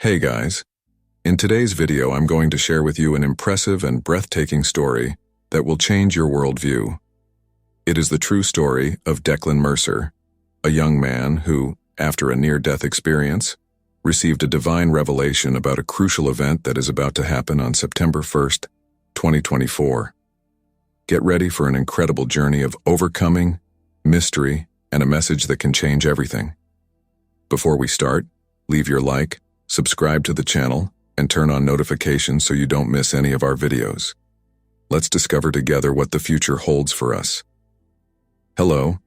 Hey guys, in today's video I'm going to share with you an impressive and breathtaking story that will change your worldview. It is the true story of Declan Mercer, a young man who, after a near-death experience, received a divine revelation about a crucial event that is about to happen on September 1st, 2024. Get ready for an incredible journey of overcoming, mystery, and a message that can change everything. Before we start, leave your like, subscribe to the channel, and turn on notifications so you don't miss any of our videos. Let's discover together what the future holds for us. Hello,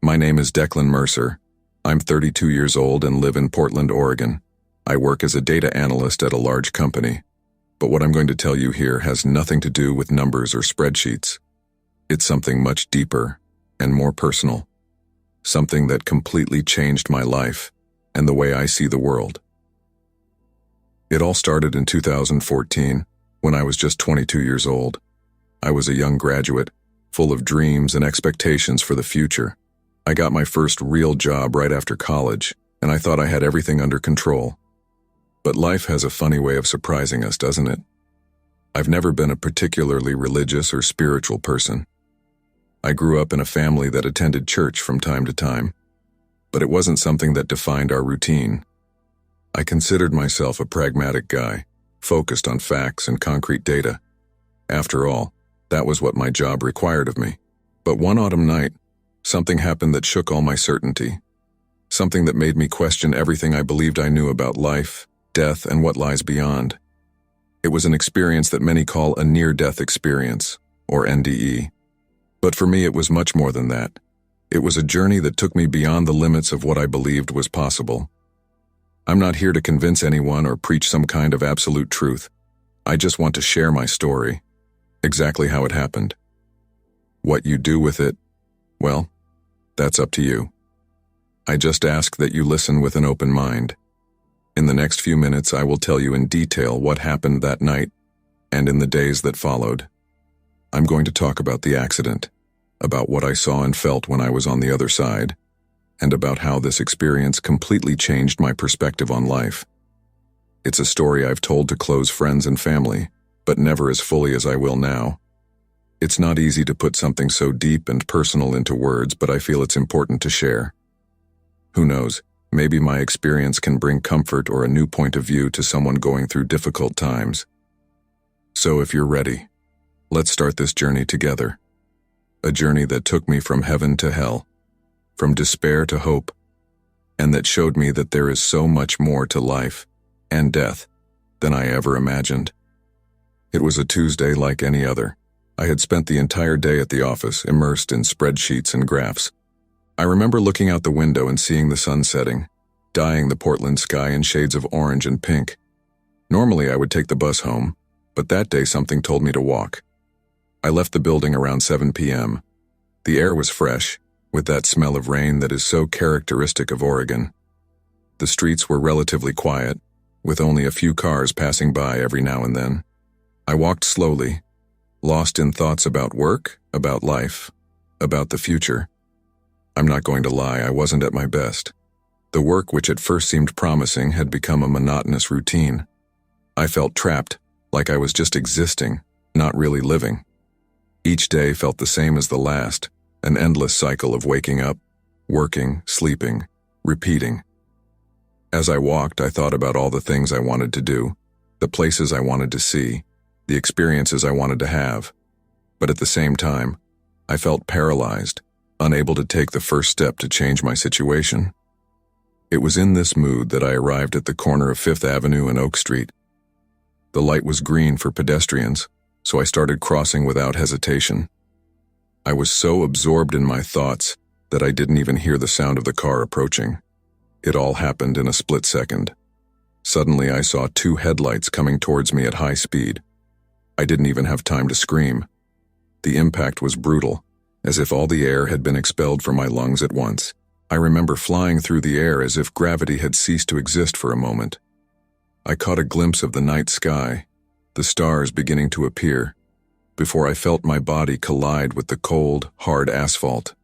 my name is Declan Mercer. I'm 32 years old and live in Portland, Oregon. I work as a data analyst at a large company. But what I'm going to tell you here has nothing to do with numbers or spreadsheets. It's something much deeper and more personal. Something that completely changed my life and the way I see the world. It all started in 2014, when I was just 22 years old. I was a young graduate, full of dreams and expectations for the future. I got my first real job right after college, and I thought I had everything under control. But life has a funny way of surprising us, doesn't it? I've never been a particularly religious or spiritual person. I grew up in a family that attended church from time to time, but it wasn't something that defined our routine. I considered myself a pragmatic guy, focused on facts and concrete data. After all, that was what my job required of me. But one autumn night, something happened that shook all my certainty. Something that made me question everything I believed I knew about life, death, and what lies beyond. It was an experience that many call a near-death experience, or NDE. But for me, it was much more than that. It was a journey that took me beyond the limits of what I believed was possible. I'm not here to convince anyone or preach some kind of absolute truth. I just want to share my story, exactly how it happened. What you do with it, well, that's up to you. I just ask that you listen with an open mind. In the next few minutes, I will tell you in detail what happened that night and in the days that followed. I'm going to talk about the accident, about what I saw and felt when I was on the other side, and about how this experience completely changed my perspective on life. It's a story I've told to close friends and family, but never as fully as I will now. It's not easy to put something so deep and personal into words, but I feel it's important to share. Who knows, maybe my experience can bring comfort or a new point of view to someone going through difficult times. So if you're ready, let's start this journey together. A journey that took me from heaven to hell, from despair to hope, and that showed me that there is so much more to life and death than I ever imagined. It was a Tuesday like any other. I had spent the entire day at the office, immersed in spreadsheets and graphs. I remember looking out the window and seeing the sun setting, dyeing the Portland sky in shades of orange and pink. Normally I would take the bus home, but that day something told me to walk. I left the building around 7 p.m. The air was fresh, with that smell of rain that is so characteristic of Oregon. The streets were relatively quiet, with only a few cars passing by every now and then. I walked slowly, lost in thoughts about work, about life, about the future. I'm not going to lie, I wasn't at my best. The work, which at first seemed promising, had become a monotonous routine. I felt trapped, like I was just existing, not really living. Each day felt the same as the last, an endless cycle of waking up, working, sleeping, repeating. As I walked, I thought about all the things I wanted to do, the places I wanted to see, the experiences I wanted to have. But at the same time, I felt paralyzed, unable to take the first step to change my situation. It was in this mood that I arrived at the corner of 5th Avenue and Oak Street. The light was green for pedestrians, so I started crossing without hesitation. I was so absorbed in my thoughts that I didn't even hear the sound of the car approaching. It all happened in a split second. Suddenly I saw 2 headlights coming towards me at high speed. I didn't even have time to scream. The impact was brutal, as if all the air had been expelled from my lungs at once. I remember flying through the air as if gravity had ceased to exist for a moment. I caught a glimpse of the night sky, the stars beginning to appear, before I felt my body collide with the cold, hard asphalt.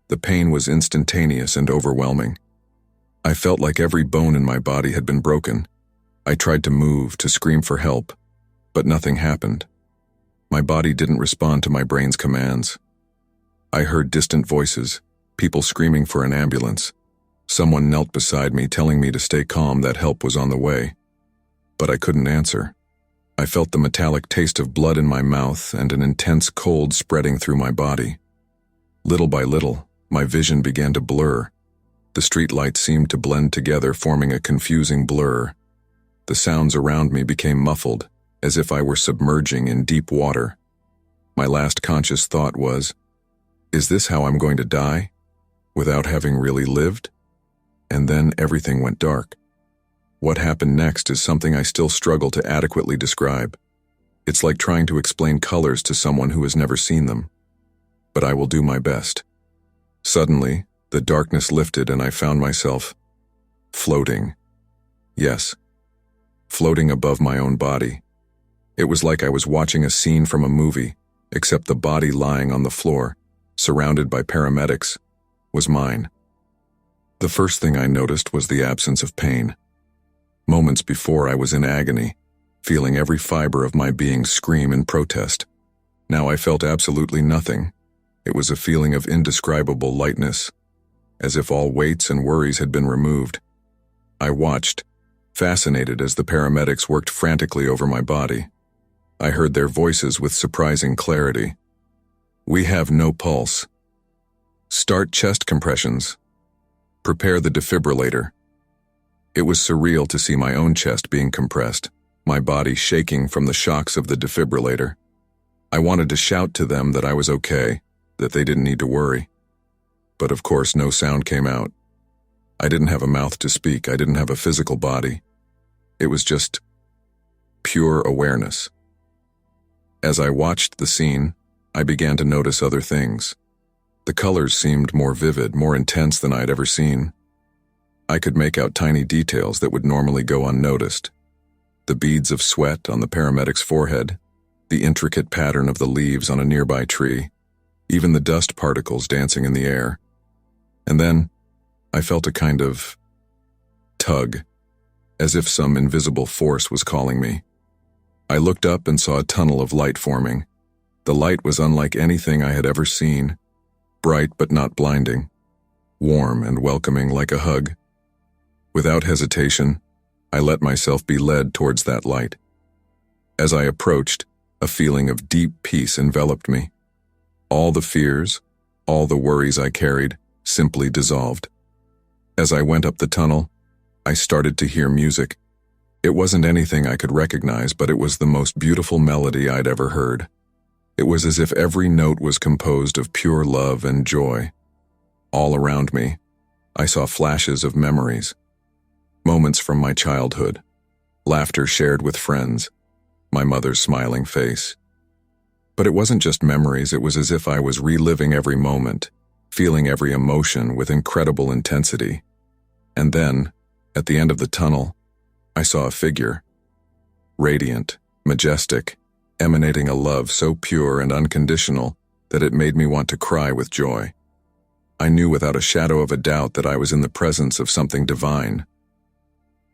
The pain was instantaneous and overwhelming. I felt like every bone in my body had been broken, I tried to move, to scream for help, but nothing happened. My body didn't respond to my brain's commands. I heard distant voices, people screaming for an ambulance. Someone knelt beside me, telling me to stay calm, that help was on the way. But I couldn't answer. I felt the metallic taste of blood in my mouth and an intense cold spreading through my body. Little by little, my vision began to blur. The streetlights seemed to blend together, forming a confusing blur. The sounds around me became muffled, as if I were submerging in deep water. My last conscious thought was, is this how I'm going to die, without having really lived? And then everything went dark. What happened next is something I still struggle to adequately describe. It's like trying to explain colors to someone who has never seen them. But I will do my best. Suddenly, the darkness lifted and I found myself floating. Yes, floating above my own body. It was like I was watching a scene from a movie, except the body lying on the floor, surrounded by paramedics, was mine. The first thing I noticed was the absence of pain. Moments before, I was in agony, feeling every fiber of my being scream in protest. Now I felt absolutely nothing. It was a feeling of indescribable lightness, as if all weights and worries had been removed. I watched, fascinated, as the paramedics worked frantically over my body. I heard their voices with surprising clarity. We have no pulse. Start chest compressions. Prepare the defibrillator. It was surreal to see my own chest being compressed, my body shaking from the shocks of the defibrillator. I wanted to shout to them that I was okay, that they didn't need to worry. But of course, no sound came out. I didn't have a mouth to speak. I didn't have a physical body. It was just pure awareness. As I watched the scene, I began to notice other things. The colors seemed more vivid, more intense than I'd ever seen. I could make out tiny details that would normally go unnoticed. The beads of sweat on the paramedic's forehead, the intricate pattern of the leaves on a nearby tree, even the dust particles dancing in the air. And then, I felt a kind of tug, as if some invisible force was calling me. I looked up and saw a tunnel of light forming. The light was unlike anything I had ever seen, bright but not blinding, warm and welcoming like a hug. Without hesitation, I let myself be led towards that light. As I approached, a feeling of deep peace enveloped me. All the fears, all the worries I carried, simply dissolved. As I went up the tunnel, I started to hear music. It wasn't anything I could recognize, but it was the most beautiful melody I'd ever heard. It was as if every note was composed of pure love and joy. All around me, I saw flashes of memories. Moments from my childhood, laughter shared with friends, my mother's smiling face. But it wasn't just memories, it was as if I was reliving every moment, feeling every emotion with incredible intensity. And then, at the end of the tunnel, I saw a figure, radiant, majestic, emanating a love so pure and unconditional that it made me want to cry with joy. I knew without a shadow of a doubt that I was in the presence of something divine.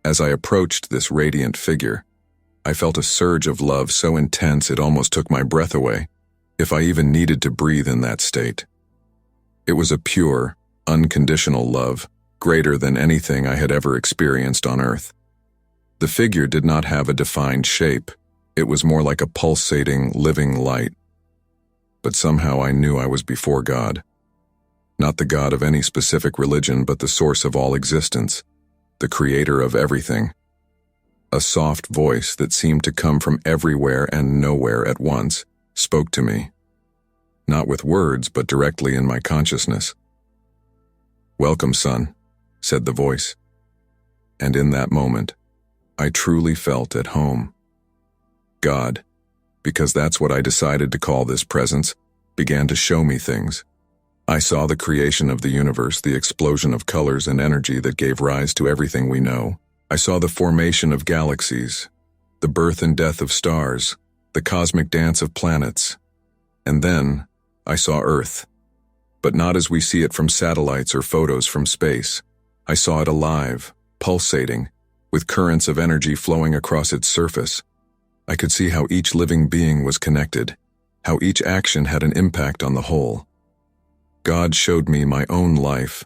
As I approached this radiant figure, I felt a surge of love so intense it almost took my breath away, if I even needed to breathe in that state. It was a pure, unconditional love, greater than anything I had ever experienced on earth. The figure did not have a defined shape. It was more like a pulsating, living light. But somehow I knew I was before God. Not the God of any specific religion, but the source of all existence, the creator of everything. A soft voice that seemed to come from everywhere and nowhere at once spoke to me. Not with words, but directly in my consciousness. "Welcome, son," said the voice. And in that moment, I truly felt at home. God, because that's what I decided to call this presence, began to show me things. I saw the creation of the universe, the explosion of colors and energy that gave rise to everything we know. I saw the formation of galaxies, the birth and death of stars, the cosmic dance of planets. And then, I saw Earth. But not as we see it from satellites or photos from space. I saw it alive, pulsating, with currents of energy flowing across its surface. I could see how each living being was connected, how each action had an impact on the whole. God showed me my own life,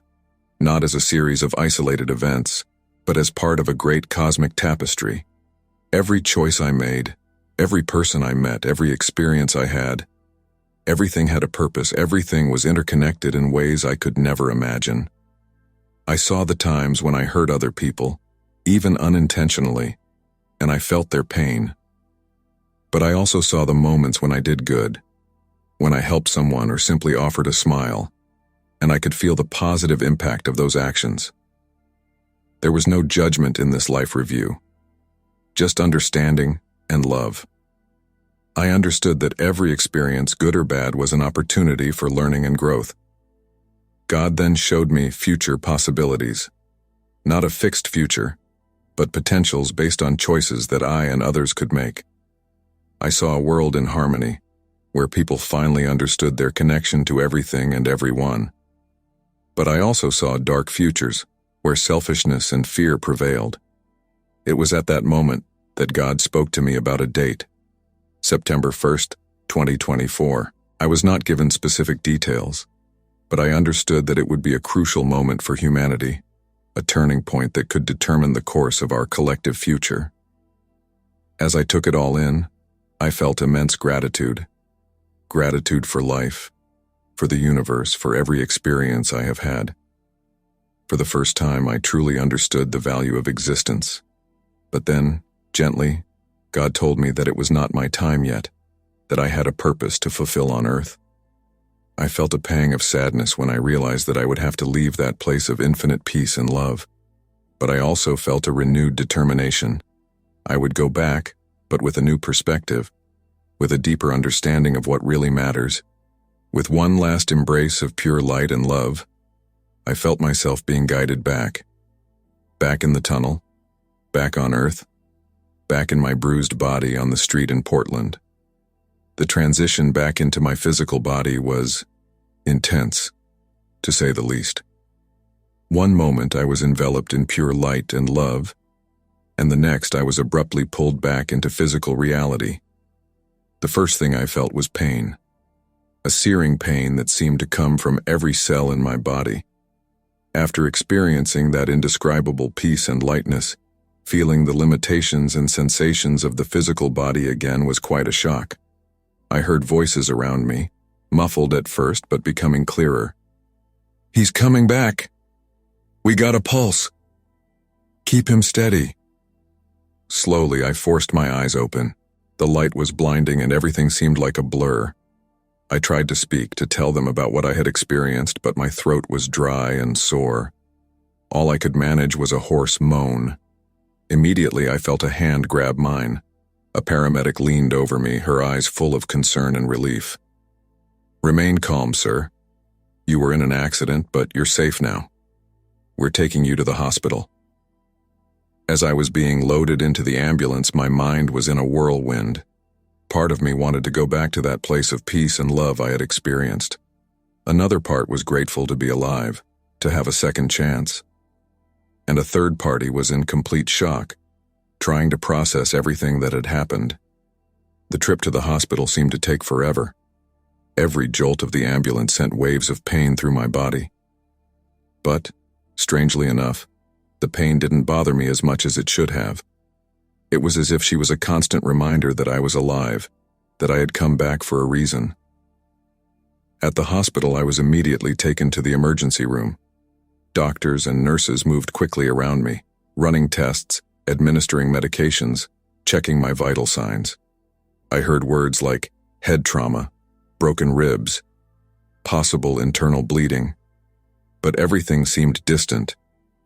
not as a series of isolated events, but as part of a great cosmic tapestry. Every choice I made, every person I met, every experience I had, everything had a purpose, everything was interconnected in ways I could never imagine. I saw the times when I hurt other people, even unintentionally, and I felt their pain. But I also saw the moments when I did good, when I helped someone or simply offered a smile, and I could feel the positive impact of those actions. There was no judgment in this life review, just understanding and love. I understood that every experience, good or bad, was an opportunity for learning and growth. God then showed me future possibilities, not a fixed future, but potentials based on choices that I and others could make. I saw a world in harmony, where people finally understood their connection to everything and everyone. But I also saw dark futures, where selfishness and fear prevailed. It was at that moment that God spoke to me about a date, September 1st, 2024. I was not given specific details, but I understood that it would be a crucial moment for humanity, a turning point that could determine the course of our collective future. As I took it all in, I felt immense gratitude. Gratitude for life, for the universe, for every experience I have had. For the first time, I truly understood the value of existence. But then, gently, God told me that it was not my time yet, that I had a purpose to fulfill on earth. I felt a pang of sadness when I realized that I would have to leave that place of infinite peace and love. But I also felt a renewed determination. I would go back, but with a new perspective, with a deeper understanding of what really matters. With one last embrace of pure light and love, I felt myself being guided back. Back in the tunnel, back on earth, back in my bruised body on the street in Portland. The transition back into my physical body was intense, to say the least. One moment I was enveloped in pure light and love, and the next I was abruptly pulled back into physical reality. The first thing I felt was pain, a searing pain that seemed to come from every cell in my body. After experiencing that indescribable peace and lightness, feeling the limitations and sensations of the physical body again was quite a shock. I heard voices around me, muffled at first but becoming clearer. "He's coming back. We got a pulse. Keep him steady." Slowly, I forced my eyes open. The light was blinding and everything seemed like a blur. I tried to speak, to tell them about what I had experienced, but my throat was dry and sore. All I could manage was a hoarse moan. Immediately, I felt a hand grab mine. A paramedic leaned over me, her eyes full of concern and relief. "Remain calm, sir. You were in an accident, but you're safe now. We're taking you to the hospital." As I was being loaded into the ambulance, my mind was in a whirlwind. Part of me wanted to go back to that place of peace and love I had experienced. Another part was grateful to be alive, to have a second chance. And a third party was in complete shock, trying to process everything that had happened. The trip to the hospital seemed to take forever. Every jolt of the ambulance sent waves of pain through my body. But, strangely enough, the pain didn't bother me as much as it should have. It was as if she was a constant reminder that I was alive, that I had come back for a reason. At the hospital, I was immediately taken to the emergency room. Doctors and nurses moved quickly around me, running tests, administering medications, checking my vital signs. I heard words like head trauma, broken ribs, possible internal bleeding. But everything seemed distant,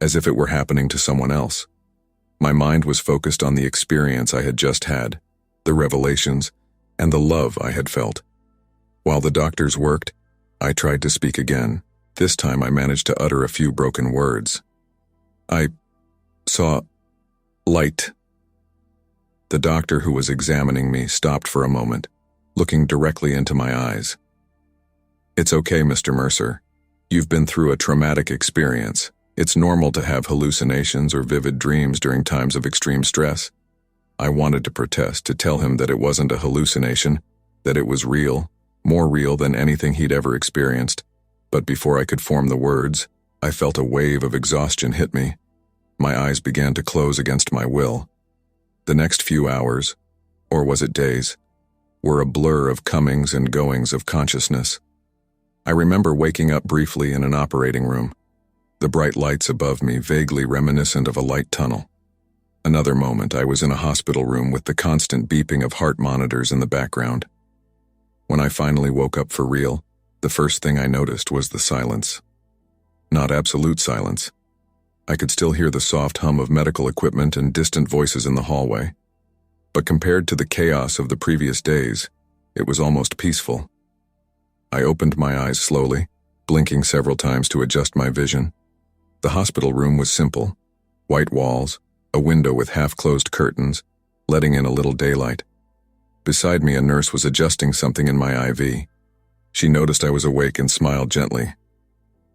as if it were happening to someone else. My mind was focused on the experience I had just had, the revelations, and the love I had felt. While the doctors worked, I tried to speak again. This time I managed to utter a few broken words. "I saw light." The doctor who was examining me stopped for a moment, looking directly into my eyes. "It's okay, Mr. Mercer. You've been through a traumatic experience. It's normal to have hallucinations or vivid dreams during times of extreme stress. I wanted to protest, to tell him that it wasn't a hallucination, that it was real, more real than anything he'd ever experienced. But before I could form the words, I felt a wave of exhaustion hit me. My eyes began to close against my will. The next few hours, or was it days, were a blur of comings and goings of consciousness. I remember waking up briefly in an operating room, the bright lights above me vaguely reminiscent of a light tunnel. Another moment, I was in a hospital room with the constant beeping of heart monitors in the background. When I finally woke up for real, the first thing I noticed was the silence. Not absolute silence. I could still hear the soft hum of medical equipment and distant voices in the hallway. But compared to the chaos of the previous days, it was almost peaceful. I opened my eyes slowly, blinking several times to adjust my vision. The hospital room was simple. White walls, a window with half-closed curtains, letting in a little daylight. Beside me, a nurse was adjusting something in my IV. She noticed I was awake and smiled gently.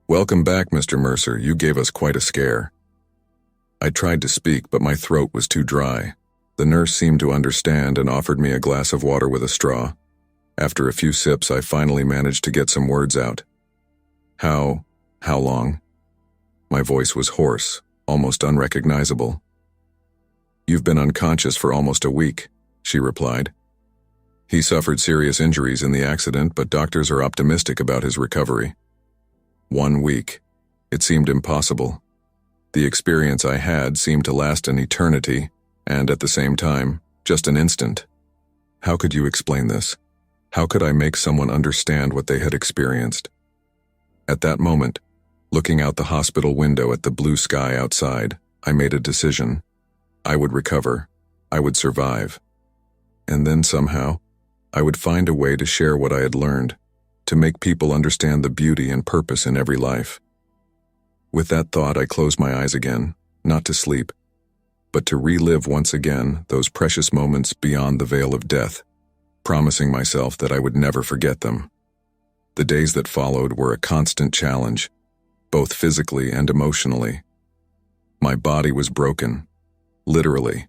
"Welcome back, Mr. Mercer. You gave us quite a scare." I tried to speak, but my throat was too dry. The nurse seemed to understand and offered me a glass of water with a straw. After a few sips, I finally managed to get some words out. How long?" My voice was hoarse, almost unrecognizable. "You've been unconscious for almost a week," she replied. "He suffered serious injuries in the accident, but doctors are optimistic about his recovery." 1 week. It seemed impossible. The experience I had seemed to last an eternity, and at the same time, just an instant. How could you explain this? How could I make someone understand what they had experienced? At that moment, looking out the hospital window at the blue sky outside, I made a decision. I would recover. I would survive. And then somehow, I would find a way to share what I had learned, to make people understand the beauty and purpose in every life. With that thought, I closed my eyes again, not to sleep, but to relive once again those precious moments beyond the veil of death, promising myself that I would never forget them. The days that followed were a constant challenge, both physically and emotionally. My body was broken, literally.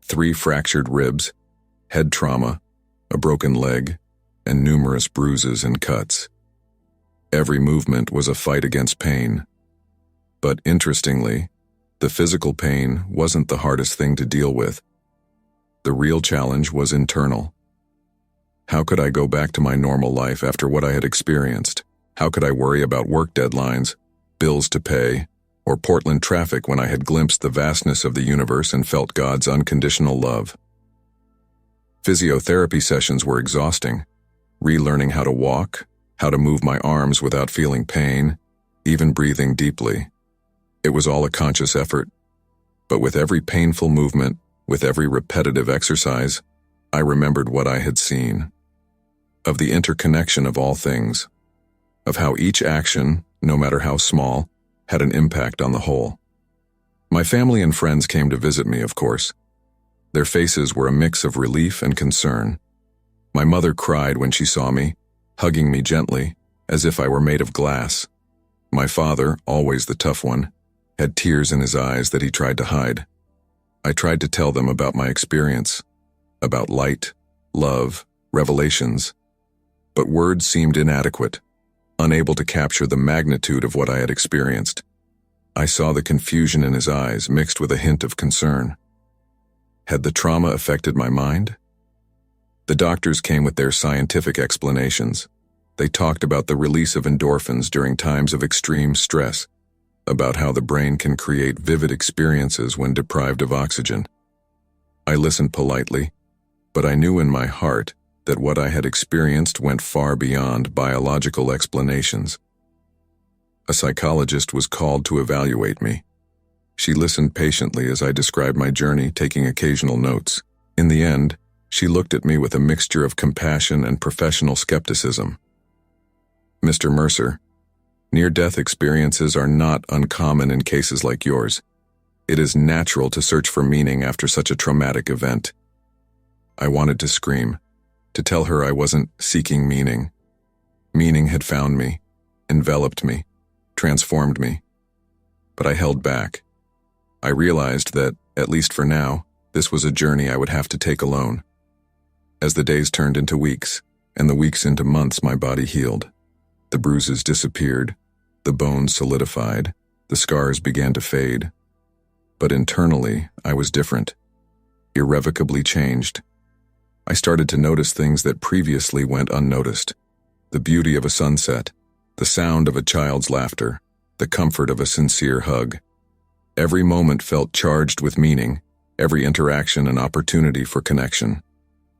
3 fractured ribs, head trauma, a broken leg, and numerous bruises and cuts. Every movement was a fight against pain. But interestingly, the physical pain wasn't the hardest thing to deal with. The real challenge was internal. How could I go back to my normal life after what I had experienced? How could I worry about work deadlines, bills to pay, or Portland traffic when I had glimpsed the vastness of the universe and felt God's unconditional love? Physiotherapy sessions were exhausting. Relearning how to walk, how to move my arms without feeling pain, even breathing deeply. It was all a conscious effort. But with every painful movement, with every repetitive exercise, I remembered what I had seen. Of the interconnection of all things. Of how each action, no matter how small, had an impact on the whole. My family and friends came to visit me, of course. Their faces were a mix of relief and concern. My mother cried when she saw me, hugging me gently, as if I were made of glass. My father, always the tough one, had tears in his eyes that he tried to hide. I tried to tell them about my experience, about light, love, revelations. But words seemed inadequate, unable to capture the magnitude of what I had experienced. I saw the confusion in his eyes mixed with a hint of concern. Had the trauma affected my mind? The doctors came with their scientific explanations. They talked about the release of endorphins during times of extreme stress, about how the brain can create vivid experiences when deprived of oxygen. I listened politely, but I knew in my heart that what I had experienced went far beyond biological explanations. A psychologist was called to evaluate me. She listened patiently as I described my journey, taking occasional notes. In the end, she looked at me with a mixture of compassion and professional skepticism. "Mr. Mercer, near-death experiences are not uncommon in cases like yours. It is natural to search for meaning after such a traumatic event." I wanted to scream, to tell her I wasn't seeking meaning. Meaning had found me, enveloped me, transformed me. but I held back. I realized that, at least for now, this was a journey I would have to take alone. As the days turned into weeks, and the weeks into months, my body healed. The bruises disappeared, the bones solidified, the scars began to fade. But internally, I was different, irrevocably changed. I started to notice things that previously went unnoticed. The beauty of a sunset, the sound of a child's laughter, the comfort of a sincere hug. Every moment felt charged with meaning, every interaction an opportunity for connection.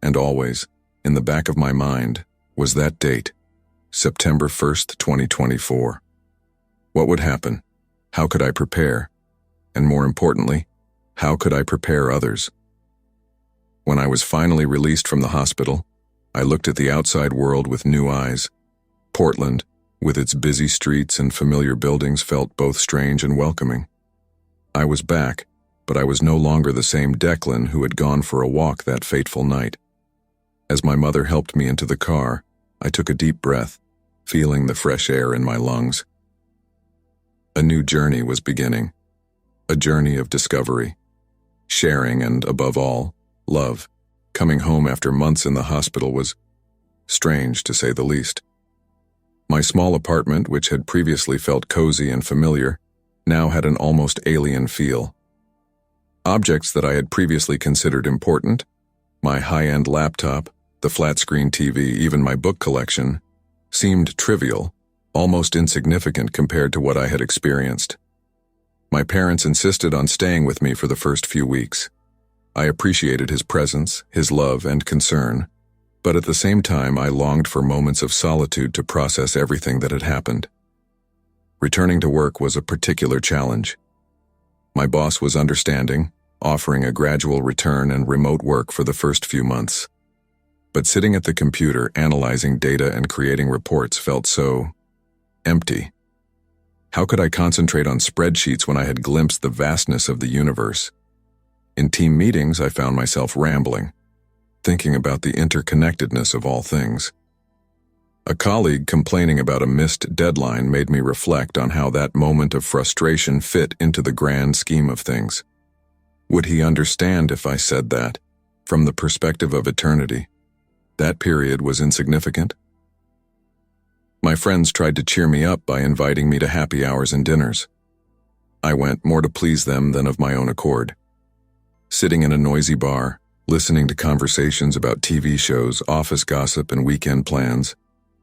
And always, in the back of my mind, was that date, September 1st, 2024. What would happen? How could I prepare? And more importantly, how could I prepare others? When I was finally released from the hospital, I looked at the outside world with new eyes. Portland, with its busy streets and familiar buildings, felt both strange and welcoming. I was back, but I was no longer the same Declan who had gone for a walk that fateful night. As my mother helped me into the car, I took a deep breath, feeling the fresh air in my lungs. A new journey was beginning, a journey of discovery, sharing, and above all, love. Coming home after months in the hospital was strange, to say the least. My small apartment, which had previously felt cozy and familiar, now had an almost alien feel. Objects that I had previously considered important, my high-end laptop, the flat-screen TV, even my book collection, seemed trivial, almost insignificant compared to what I had experienced. My parents insisted on staying with me for the first few weeks. I appreciated his presence, his love, and concern, but at the same time I longed for moments of solitude to process everything that had happened. Returning to work was a particular challenge. My boss was understanding, offering a gradual return and remote work for the first few months. But sitting at the computer, analyzing data and creating reports felt so empty. How could I concentrate on spreadsheets when I had glimpsed the vastness of the universe? In team meetings, I found myself rambling, thinking about the interconnectedness of all things. A colleague complaining about a missed deadline made me reflect on how that moment of frustration fit into the grand scheme of things. Would he understand if I said that, from the perspective of eternity, that period was insignificant? My friends tried to cheer me up by inviting me to happy hours and dinners. I went more to please them than of my own accord. Sitting in a noisy bar, listening to conversations about TV shows, office gossip, and weekend plans,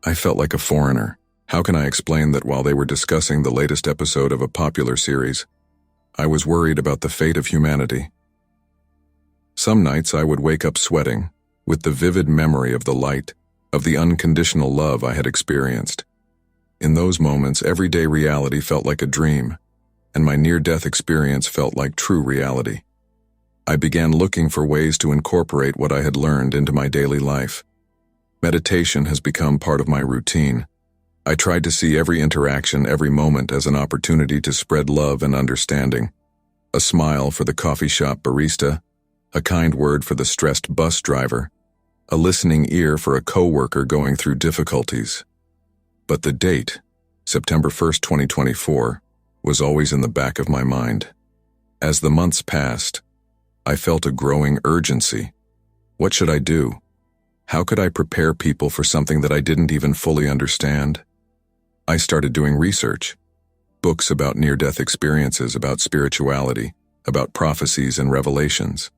I felt like a foreigner. How can I explain that while they were discussing the latest episode of a popular series, I was worried about the fate of humanity? Some nights I would wake up sweating, with the vivid memory of the light, of the unconditional love I had experienced. In those moments, everyday reality felt like a dream, and my near-death experience felt like true reality. I began looking for ways to incorporate what I had learned into my daily life. Meditation has become part of my routine. I tried to see every interaction, every moment as an opportunity to spread love and understanding. A smile for the coffee shop barista, a kind word for the stressed bus driver, a listening ear for a coworker going through difficulties. But the date, September 1st, 2024, was always in the back of my mind. As the months passed, I felt a growing urgency. What should I do? How could I prepare people for something that I didn't even fully understand? I started doing research. Books about near-death experiences, about spirituality, about prophecies and revelations.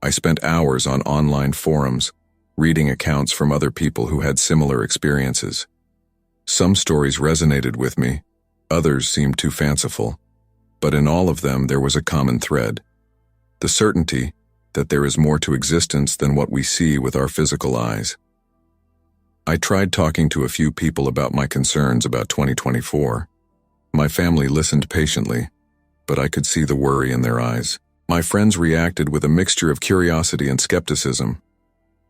I spent hours on online forums, reading accounts from other people who had similar experiences. Some stories resonated with me, others seemed too fanciful, but in all of them there was a common thread: the certainty that there is more to existence than what we see with our physical eyes. I tried talking to a few people about my concerns about 2024. My family listened patiently, but I could see the worry in their eyes. My friends reacted with a mixture of curiosity and skepticism.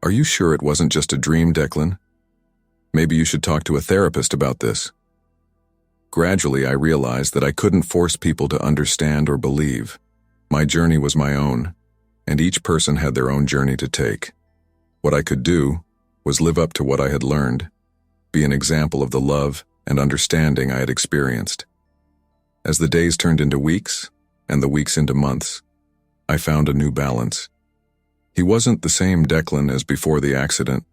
"Are you sure it wasn't just a dream, Declan? Maybe you should talk to a therapist about this." Gradually, I realized that I couldn't force people to understand or believe. My journey was my own, and each person had their own journey to take. What I could do was live up to what I had learned, be an example of the love and understanding I had experienced. As the days turned into weeks, and the weeks into months, I found a new balance. He wasn't the same Declan as before the accident,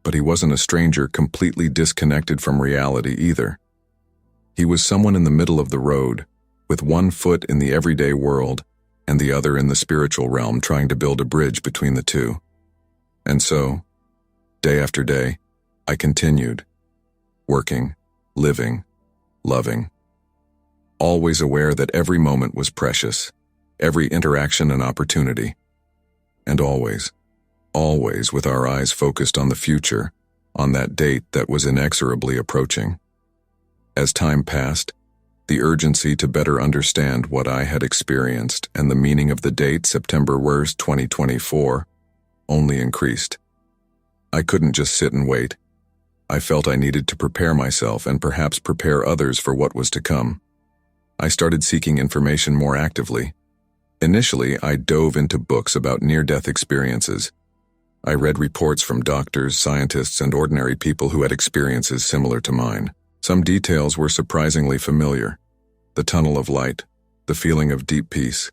but he wasn't a stranger completely disconnected from reality either. He was someone in the middle of the road, with one foot in the everyday world and the other in the spiritual realm, trying to build a bridge between the two. And so, day after day, I continued, working, living, loving, always aware that every moment was precious, every interaction an opportunity, and always with our eyes focused on the future, on that date that was inexorably approaching. As time passed, the urgency to better understand what I had experienced and the meaning of the date September 1st, 2024, only increased. I couldn't just sit and wait. I felt I needed to prepare myself and perhaps prepare others for what was to come. I started seeking information more actively. Initially, I dove into books about near-death experiences. I read reports from doctors, scientists, and ordinary people who had experiences similar to mine. Some details were surprisingly familiar. The tunnel of light, the feeling of deep peace,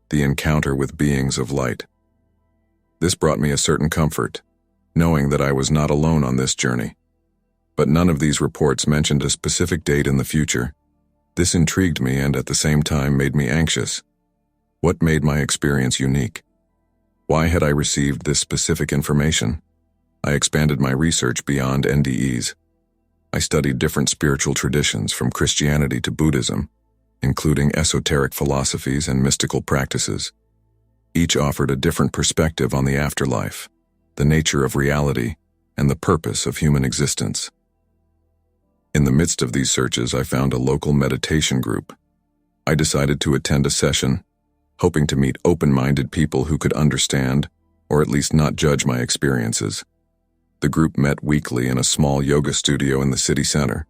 the encounter with beings of light. This brought me a certain comfort, knowing that I was not alone on this journey. But none of these reports mentioned a specific date in the future. This intrigued me and at the same time made me anxious. What made my experience unique? Why had I received this specific information? I expanded my research beyond NDEs. I studied different spiritual traditions from Christianity to Buddhism, including esoteric philosophies and mystical practices. Each offered a different perspective on the afterlife, the nature of reality, and the purpose of human existence. In the midst of these searches, I found a local meditation group. I decided to attend a session, hoping to meet open-minded people who could understand, or at least not judge my experiences. The group met weekly in a small yoga studio in the city center.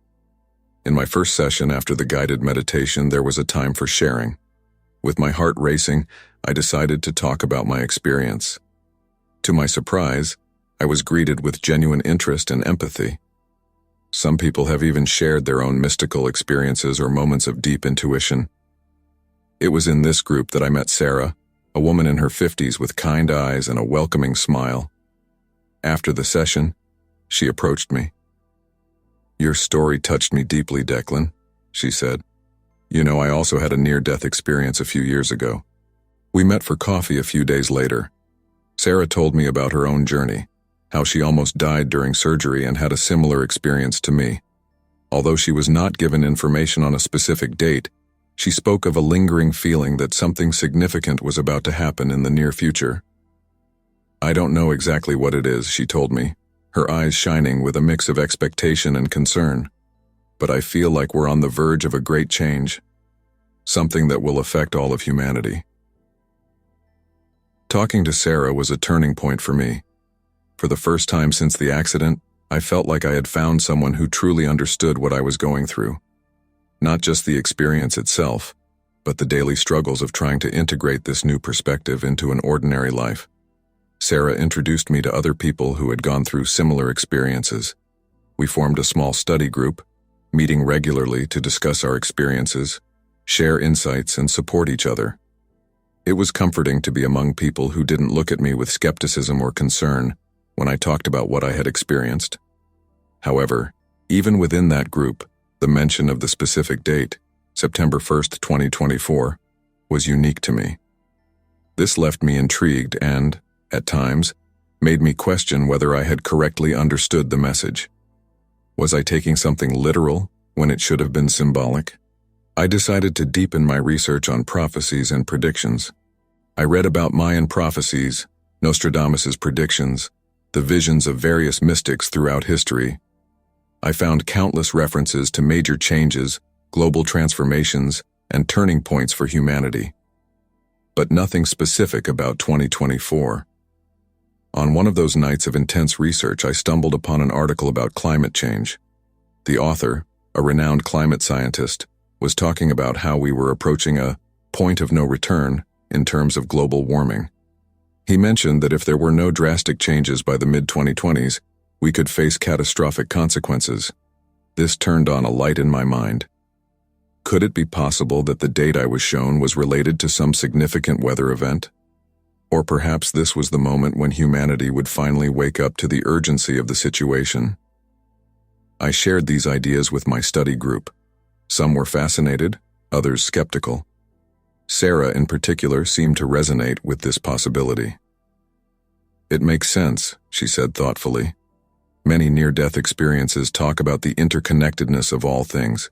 In my first session after the guided meditation, there was a time for sharing. With my heart racing, I decided to talk about my experience. To my surprise, I was greeted with genuine interest and empathy. Some people have even shared their own mystical experiences or moments of deep intuition. It was in this group that I met Sarah, a woman in her 50s with kind eyes and a welcoming smile. After the session, she approached me. "Your story touched me deeply, Declan," she said. "You know, I also had a near-death experience a few years ago." We met for coffee a few days later. Sarah told me about her own journey, how she almost died during surgery and had a similar experience to me. Although she was not given information on a specific date, she spoke of a lingering feeling that something significant was about to happen in the near future. "I don't know exactly what it is," she told me, her eyes shining with a mix of expectation and concern. "But I feel like we're on the verge of a great change, something that will affect all of humanity." Talking to Sarah was a turning point for me. For the first time since the accident, I felt like I had found someone who truly understood what I was going through. Not just the experience itself, but the daily struggles of trying to integrate this new perspective into an ordinary life. Sarah introduced me to other people who had gone through similar experiences. We formed a small study group, meeting regularly to discuss our experiences, share insights, and support each other. It was comforting to be among people who didn't look at me with skepticism or concern when I talked about what I had experienced. However, even within that group, the mention of the specific date, September 1st, 2024, was unique to me. This left me intrigued and, at times, made me question whether I had correctly understood the message. Was I taking something literal when it should have been symbolic? I decided to deepen my research on prophecies and predictions. I read about Mayan prophecies, Nostradamus's predictions, the visions of various mystics throughout history. I found countless references to major changes, global transformations, and turning points for humanity. But nothing specific about 2024. On one of those nights of intense research, I stumbled upon an article about climate change. The author, a renowned climate scientist, was talking about how we were approaching a point of no return in terms of global warming. He mentioned that if there were no drastic changes by the mid-2020s, we could face catastrophic consequences. This turned on a light in my mind. Could it be possible that the date I was shown was related to some significant weather event? Or perhaps this was the moment when humanity would finally wake up to the urgency of the situation? I shared these ideas with my study group. Some were fascinated, others skeptical. Sarah, in particular, seemed to resonate with this possibility. "It makes sense," she said thoughtfully. "Many near-death experiences talk about the interconnectedness of all things.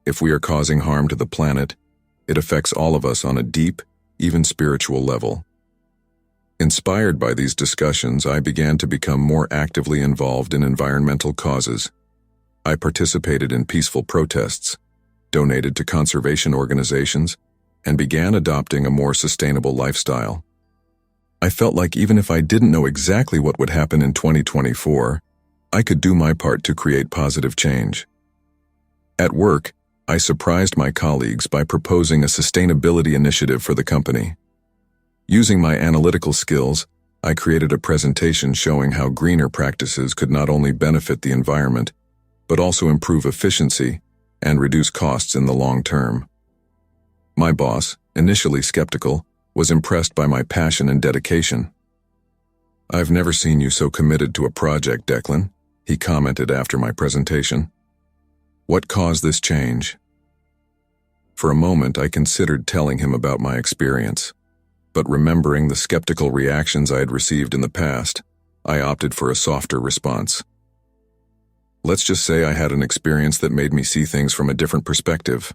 If we are causing harm to the planet, it affects all of us on a deep, even spiritual level." Inspired by these discussions, I began to become more actively involved in environmental causes. I participated in peaceful protests, donated to conservation organizations, and began adopting a more sustainable lifestyle. I felt like even if I didn't know exactly what would happen in 2024, I could do my part to create positive change. At work, I surprised my colleagues by proposing a sustainability initiative for the company. Using my analytical skills, I created a presentation showing how greener practices could not only benefit the environment, but also improve efficiency and reduce costs in the long term. My boss, initially skeptical, was impressed by my passion and dedication. "I've never seen you so committed to a project, Declan," he commented after my presentation. "What caused this change?" For a moment, I considered telling him about my experience, but remembering the skeptical reactions I had received in the past, I opted for a softer response. "Let's just say I had an experience that made me see things from a different perspective,"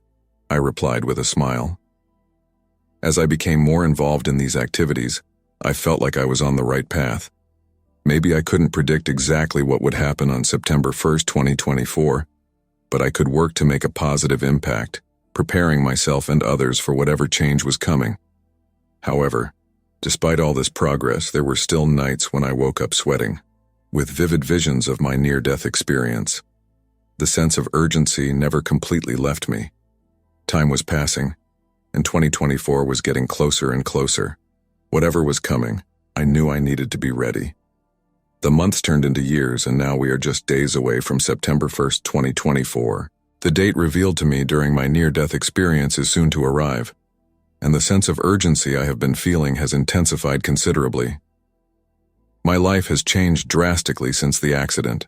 I replied with a smile. As I became more involved in these activities, I felt like I was on the right path. Maybe I couldn't predict exactly what would happen on September 1st, 2024, but I could work to make a positive impact, preparing myself and others for whatever change was coming. However, despite all this progress, there were still nights when I woke up sweating, with vivid visions of my near-death experience. The sense of urgency never completely left me. Time was passing, and 2024 was getting closer and closer. Whatever was coming, I knew I needed to be ready. The months turned into years, and now we are just days away from September 1st, 2024. The date revealed to me during my near-death experience is soon to arrive, and the sense of urgency I have been feeling has intensified considerably. My life has changed drastically since the accident.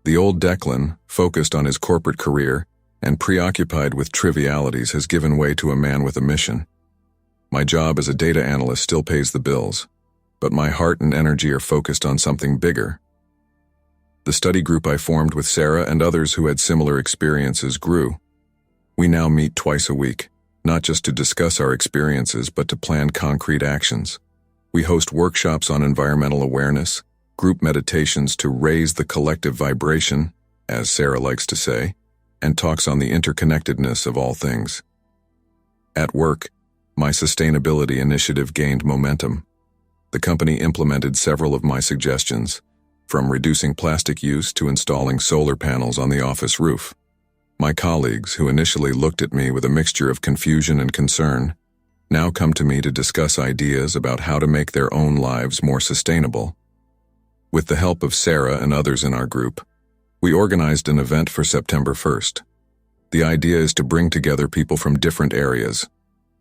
The old Declan, focused on his corporate career and preoccupied with trivialities, has given way to a man with a mission. My job as a data analyst still pays the bills, but my heart and energy are focused on something bigger. The study group I formed with Sarah and others who had similar experiences grew. We now meet twice a week, not just to discuss our experiences, but to plan concrete actions. We host workshops on environmental awareness, group meditations to raise the collective vibration, as Sarah likes to say, and talks on the interconnectedness of all things. At work, my sustainability initiative gained momentum. The company implemented several of my suggestions, from reducing plastic use to installing solar panels on the office roof. My colleagues, who initially looked at me with a mixture of confusion and concern, now come to me to discuss ideas about how to make their own lives more sustainable. With the help of Sarah and others in our group, we organized an event for September 1st. The idea is to bring together people from different areas: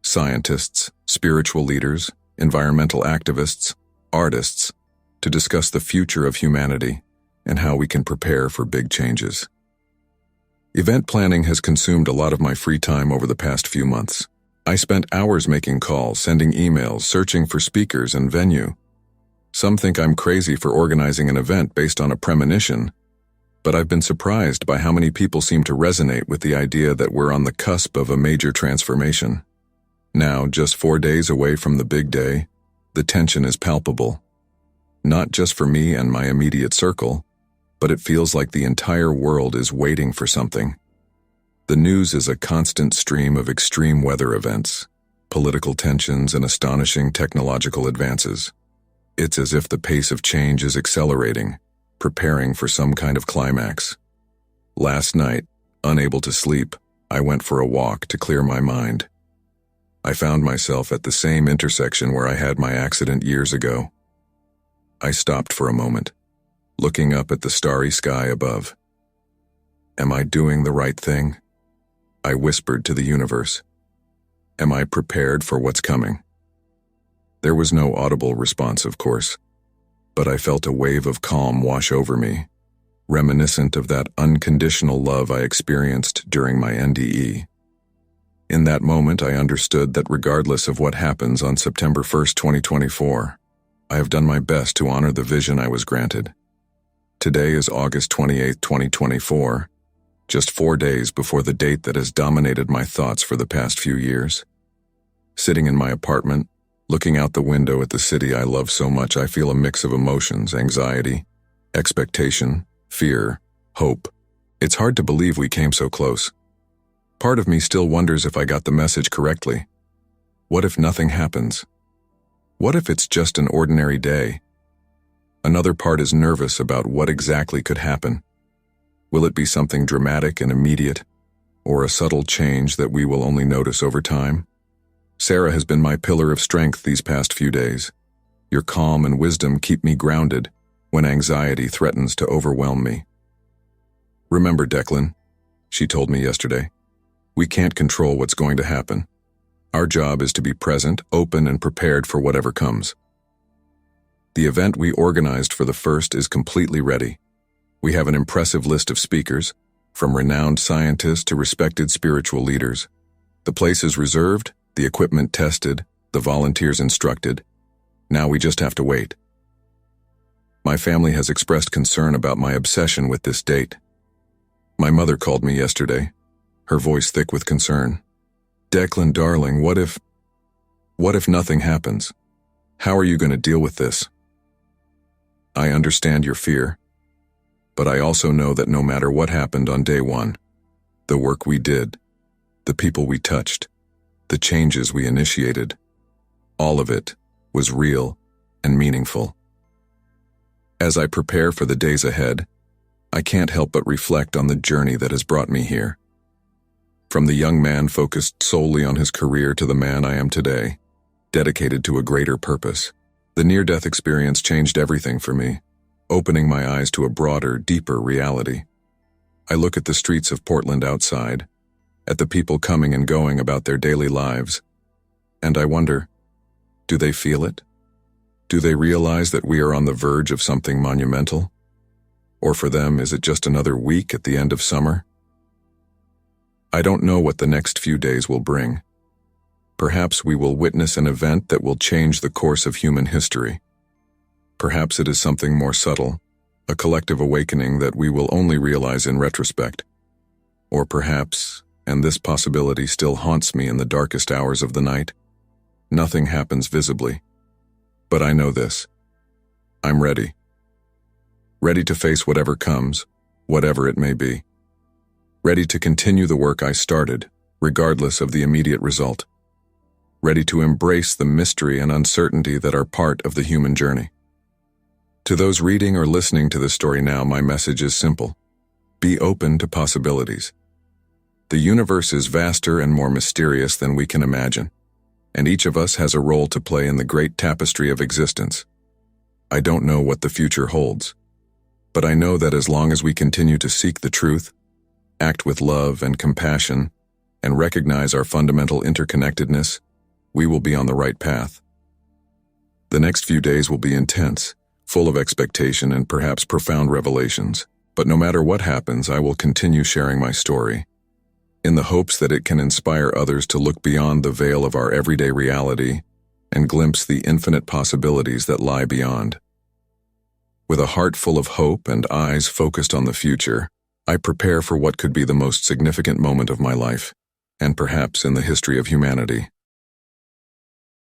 scientists, spiritual leaders, environmental activists, artists, to discuss the future of humanity and how we can prepare for big changes. Event planning has consumed a lot of my free time over the past few months. I spent hours making calls, sending emails, searching for speakers and venue. Some think I'm crazy for organizing an event based on a premonition, but I've been surprised by how many people seem to resonate with the idea that we're on the cusp of a major transformation. Now, just 4 days away from the big day, the tension is palpable. Not just for me and my immediate circle, but it feels like the entire world is waiting for something. The news is a constant stream of extreme weather events, political tensions, and astonishing technological advances. It's as if the pace of change is accelerating, preparing for some kind of climax. Last night, unable to sleep, I went for a walk to clear my mind. I found myself at the same intersection where I had my accident years ago. I stopped for a moment, looking up at the starry sky above. Am I doing the right thing? I whispered to the universe. Am I prepared for what's coming? There was no audible response, of course, but I felt a wave of calm wash over me, reminiscent of that unconditional love I experienced during my NDE. In that moment, I understood that regardless of what happens on September 1st, 2024, I have done my best to honor the vision I was granted. Today is August 28, 2024, just 4 days before the date that has dominated my thoughts for the past few years. Sitting in my apartment, looking out the window at the city I love so much, I feel a mix of emotions: anxiety, expectation, fear, hope. It's hard to believe we came so close. Part of me still wonders if I got the message correctly. What if nothing happens? What if it's just an ordinary day? Another part is nervous about what exactly could happen. Will it be something dramatic and immediate, or a subtle change that we will only notice over time? Sarah has been my pillar of strength these past few days. Your calm and wisdom keep me grounded when anxiety threatens to overwhelm me. Remember, Declan, she told me yesterday, we can't control what's going to happen. Our job is to be present, open, and prepared for whatever comes. The event we organized for the first is completely ready. We have an impressive list of speakers, from renowned scientists to respected spiritual leaders. The place is reserved, the equipment tested, the volunteers instructed. Now we just have to wait. My family has expressed concern about my obsession with this date. My mother called me yesterday, her voice thick with concern. Declan, darling, what if nothing happens? How are you going to deal with this? I understand your fear, but I also know that no matter what happened on day one, the work we did, the people we touched, the changes we initiated, all of it was real and meaningful. As I prepare for the days ahead, I can't help but reflect on the journey that has brought me here. From the young man focused solely on his career to the man I am today, dedicated to a greater purpose, the near-death experience changed everything for me, opening my eyes to a broader, deeper reality. I look at the streets of Portland outside, at the people coming and going about their daily lives, and I wonder, do they feel it? Do they realize that we are on the verge of something monumental? Or for them, is it just another week at the end of summer? I don't know what the next few days will bring. Perhaps we will witness an event that will change the course of human history. Perhaps it is something more subtle, a collective awakening that we will only realize in retrospect. Or perhaps, and this possibility still haunts me in the darkest hours of the night, nothing happens visibly. But I know this: I'm ready. Ready to face whatever comes, whatever it may be. Ready to continue the work I started, regardless of the immediate result. Ready to embrace the mystery and uncertainty that are part of the human journey. To those reading or listening to this story now, my message is simple: be open to possibilities. The universe is vaster and more mysterious than we can imagine, and each of us has a role to play in the great tapestry of existence. I don't know what the future holds, but I know that as long as we continue to seek the truth, act with love and compassion, and recognize our fundamental interconnectedness, we will be on the right path. The next few days will be intense, full of expectation and perhaps profound revelations, but no matter what happens, I will continue sharing my story, in the hopes that it can inspire others to look beyond the veil of our everyday reality and glimpse the infinite possibilities that lie beyond. With a heart full of hope and eyes focused on the future, I prepare for what could be the most significant moment of my life, and perhaps in the history of humanity.